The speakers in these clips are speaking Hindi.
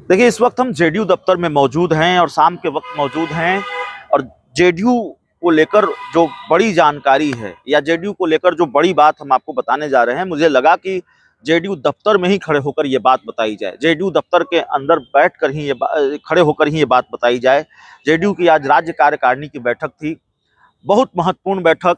देखिए, इस वक्त हम जेडीयू दफ्तर में मौजूद हैं और शाम के वक्त मौजूद हैं और जेडीयू को लेकर जो बड़ी जानकारी है या जेडीयू को लेकर जो बड़ी बात हम आपको बताने जा रहे हैं, मुझे लगा कि जेडीयू दफ्तर में ही खड़े होकर ये बात बताई जाए। जेडीयू दफ्तर के अंदर बैठकर ही खड़े होकर ही ये बात बताई जाए। जेडीयू की आज राज्य कार्यकारिणी की बैठक थी, बहुत महत्वपूर्ण बैठक।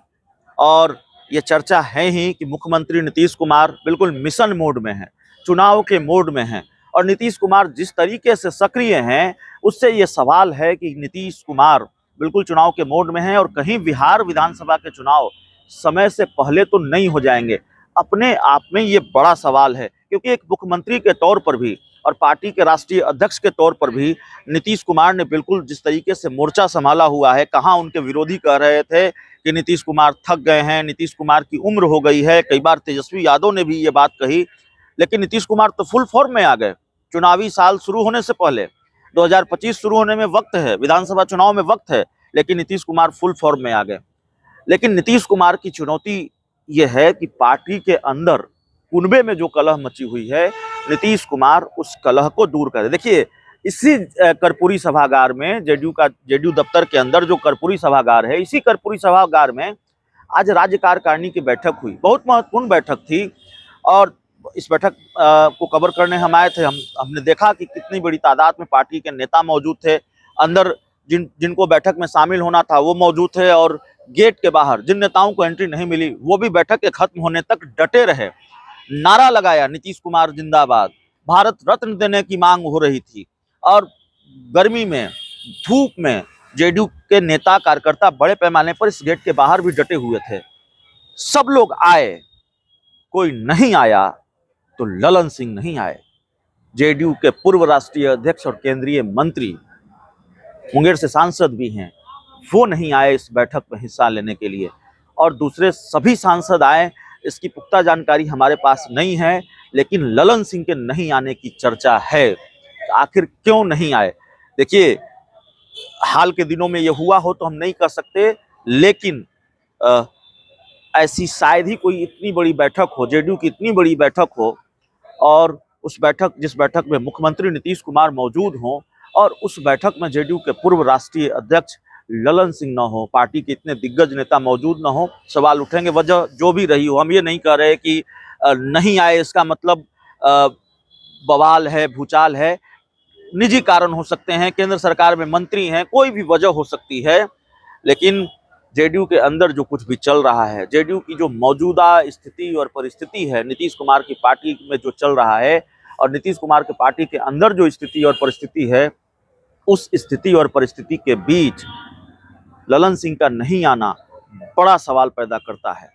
और ये चर्चा है ही कि मुख्यमंत्री नीतीश कुमार बिल्कुल मिशन मोड में है, चुनाव के मोड में हैं। और नीतीश कुमार जिस तरीके से सक्रिय हैं, उससे ये सवाल है कि नीतीश कुमार बिल्कुल चुनाव के मोड में हैं और कहीं बिहार विधानसभा के चुनाव समय से पहले तो नहीं हो जाएंगे। अपने आप में ये बड़ा सवाल है, क्योंकि एक मुख्यमंत्री के तौर पर भी और पार्टी के राष्ट्रीय अध्यक्ष के तौर पर भी नीतीश कुमार ने बिल्कुल जिस तरीके से मोर्चा संभाला हुआ है, कहाँ उनके विरोधी कह रहे थे कि नीतीश कुमार थक गए हैं, नीतीश कुमार की उम्र हो गई है। कई बार तेजस्वी यादव ने भी ये बात कही, लेकिन नीतीश कुमार तो फुल फॉर्म में आ गए। चुनावी साल शुरू होने से पहले 2025 शुरू होने में वक्त है, विधानसभा चुनाव में वक्त है, लेकिन नीतीश कुमार फुल फॉर्म में आ गए। लेकिन नीतीश कुमार की चुनौती ये है कि पार्टी के अंदर कुनबे में जो कलह मची हुई है, नीतीश कुमार उस कलह को दूर करे। देखिए, इसी कर्पूरी सभागार में जेडीयू दफ्तर के अंदर जो कर्पूरी सभागार है, इसी कर्पूरी सभागार में आज राज्य कार्यकारिणी की बैठक हुई। बहुत महत्वपूर्ण बैठक थी और इस बैठक को कवर करने हम आए थे। हमने देखा कि कितनी बड़ी तादाद में पार्टी के नेता मौजूद थे। अंदर जिनको बैठक में शामिल होना था वो मौजूद थे और गेट के बाहर जिन नेताओं को एंट्री नहीं मिली वो भी बैठक के खत्म होने तक डटे रहे। नारा लगाया, नीतीश कुमार जिंदाबाद, भारत रत्न देने की मांग हो रही थी। और गर्मी में, धूप में जेडीयू के नेता कार्यकर्ता बड़े पैमाने पर इस गेट के बाहर भी डटे हुए थे। सब लोग आए, कोई नहीं आया तो ललन सिंह नहीं आए। जेडीयू के पूर्व राष्ट्रीय अध्यक्ष और केंद्रीय मंत्री, मुंगेर से सांसद भी हैं, वो नहीं आए इस बैठक में हिस्सा लेने के लिए। और दूसरे सभी सांसद आए, इसकी पुख्ता जानकारी हमारे पास नहीं है, लेकिन ललन सिंह के नहीं आने की चर्चा है। आखिर क्यों नहीं आए? देखिए, हाल के दिनों में ये हुआ हो तो हम नहीं कह सकते, लेकिन ऐसी शायद ही कोई इतनी बड़ी बैठक हो, जेडीयू की इतनी बड़ी बैठक हो और जिस बैठक में मुख्यमंत्री नीतीश कुमार मौजूद हों और उस बैठक में जेडीयू के पूर्व राष्ट्रीय अध्यक्ष ललन सिंह न हो, पार्टी के इतने दिग्गज नेता मौजूद न हो। सवाल उठेंगे, वजह जो भी रही हो। हम ये नहीं कह रहे कि नहीं आए इसका मतलब बवाल है, भूचाल है। निजी कारण हो सकते हैं, केंद्र सरकार में मंत्री हैं, कोई भी वजह हो सकती है। लेकिन जेडीयू के अंदर जो कुछ भी चल रहा है, जेडीयू की जो मौजूदा स्थिति और परिस्थिति है, नीतीश कुमार की पार्टी में जो चल रहा है और नीतीश कुमार की पार्टी के अंदर जो स्थिति और परिस्थिति है, उस स्थिति और परिस्थिति के बीच ललन सिंह का नहीं आना बड़ा सवाल पैदा करता है।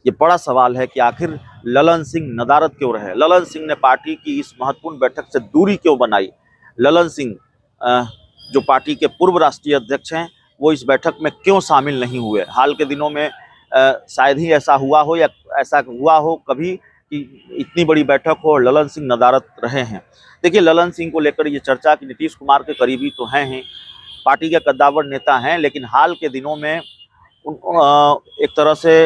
ये बड़ा सवाल है कि आखिर ललन सिंह नदारद क्यों रहे, ललन सिंह ने पार्टी की इस महत्वपूर्ण बैठक से दूरी क्यों बनाई। ललन सिंह जो पार्टी के पूर्व राष्ट्रीय अध्यक्ष हैं, वो इस बैठक में क्यों शामिल नहीं हुए। हाल के दिनों में शायद ही ऐसा हुआ हो या ऐसा हुआ हो कभी कि इतनी बड़ी बैठक हो और ललन सिंह नदारद रहे हैं। देखिए, ललन सिंह को लेकर ये चर्चा कि नीतीश कुमार के करीबी तो हैं ही, पार्टी के कद्दावर नेता हैं, लेकिन हाल के दिनों में एक तरह से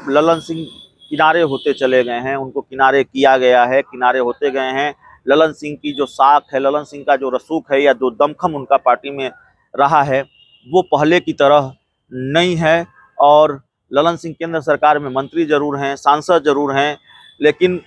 ललन सिंह किनारे होते चले गए हैं, उनको किनारे किया गया है, किनारे होते गए हैं। ललन सिंह की जो साख है, ललन सिंह का जो रसूख है या जो दमखम उनका पार्टी में रहा है, वो पहले की तरह नहीं है। और ललन सिंह केंद्र सरकार में मंत्री जरूर हैं, सांसद जरूर हैं, लेकिन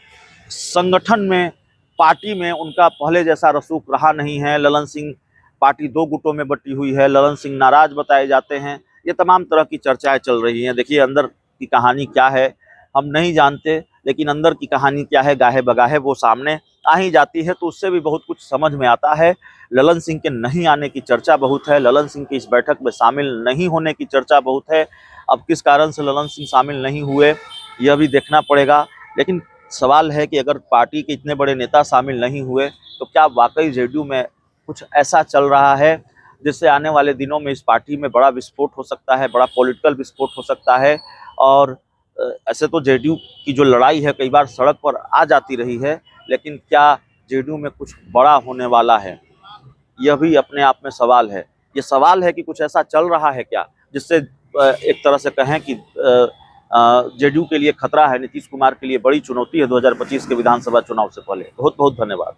संगठन में, पार्टी में उनका पहले जैसा रसूख रहा नहीं है। ललन सिंह, पार्टी दो गुटों में बटी हुई है, ललन सिंह नाराज बताए जाते हैं। ये तमाम तरह की चर्चाएं चल रही हैं। देखिए, अंदर की कहानी क्या है हम नहीं जानते, लेकिन अंदर की कहानी क्या है, गाहे बगाहे वो सामने आ ही जाती है, तो उससे भी बहुत कुछ समझ में आता है। ललन सिंह के नहीं आने की चर्चा बहुत है, ललन सिंह की इस बैठक में शामिल नहीं होने की चर्चा बहुत है। अब किस कारण से ललन सिंह शामिल नहीं हुए, यह भी देखना पड़ेगा। लेकिन सवाल है कि अगर पार्टी के इतने बड़े नेता शामिल नहीं हुए, तो क्या वाकई जेडीयू में कुछ ऐसा चल रहा है जिससे आने वाले दिनों में इस पार्टी में बड़ा विस्फोट हो सकता है, बड़ा पॉलिटिकल विस्फोट हो सकता है। और ऐसे तो जेडीयू की जो लड़ाई है कई बार सड़क पर आ जाती रही है, लेकिन क्या जेडीयू में कुछ बड़ा होने वाला है, यह भी अपने आप में सवाल है। ये सवाल है कि कुछ ऐसा चल रहा है क्या जिससे एक तरह से कहें कि जेडीयू के लिए खतरा है, नीतीश कुमार के लिए बड़ी चुनौती है 2025 के विधानसभा चुनाव से पहले। बहुत बहुत धन्यवाद।